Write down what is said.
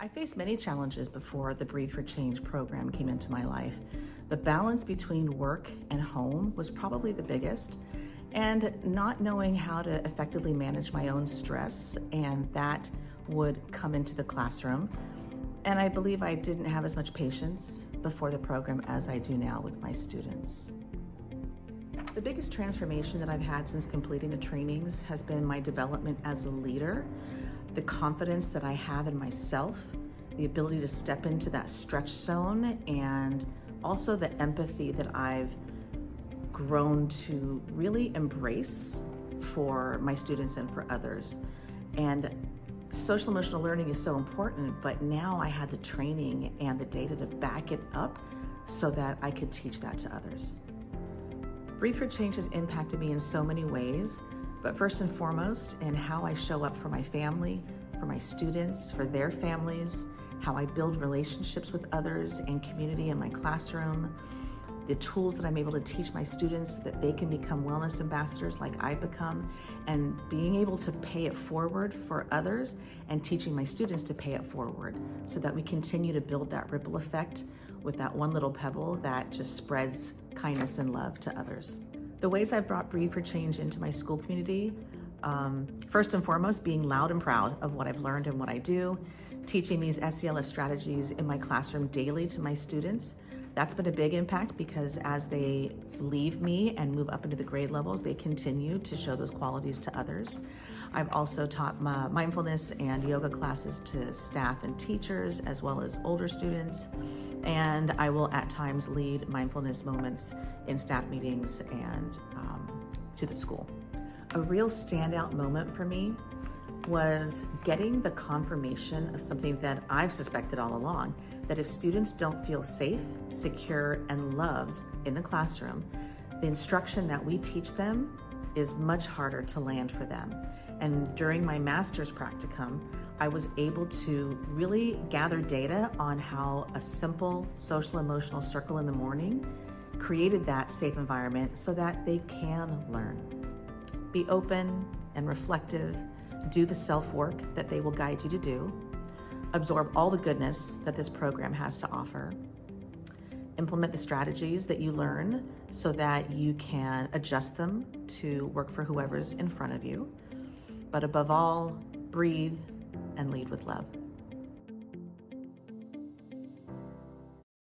I faced many challenges before the Breathe for Change program came into my life. The balance between work and home was probably the biggest, and not knowing how to effectively manage my own stress, and that would come into the classroom. And I believe I didn't have as much patience before the program as I do now with my students. The biggest transformation that I've had since completing the trainings has been my development as a leader, the confidence that I have in myself, the ability to step into that stretch zone, and also the empathy that I've grown to really embrace for my students and for others. And social emotional learning is so important, but now I had the training and the data to back it up so that I could teach that to others. Breathe for Change has impacted me in so many ways, but first and foremost in how I show up for my family, for my students, for their families, how I build relationships with others and community in my classroom, the tools that I'm able to teach my students so that they can become wellness ambassadors like I've become, and being able to pay it forward for others and teaching my students to pay it forward so that we continue to build that ripple effect with that one little pebble that just spreads kindness and love to others. The ways I've brought Breathe for Change into my school community, first and foremost, being loud and proud of what I've learned and what I do, teaching these SELS strategies in my classroom daily to my students. That's been a big impact because as they leave me and move up into the grade levels, they continue to show those qualities to others. I've also taught mindfulness and yoga classes to staff and teachers, as well as older students. And I will at times lead mindfulness moments in staff meetings and to the school. A real standout moment for me was getting the confirmation of something that I've suspected all along, that if students don't feel safe, secure, and loved in the classroom, the instruction that we teach them is much harder to land for them. And during my master's practicum, I was able to really gather data on how a simple social emotional circle in the morning created that safe environment so that they can learn. Be open and reflective, do the self-work that they will guide you to do, absorb all the goodness that this program has to offer, implement the strategies that you learn so that you can adjust them to work for whoever's in front of you, but above all, breathe and lead with love.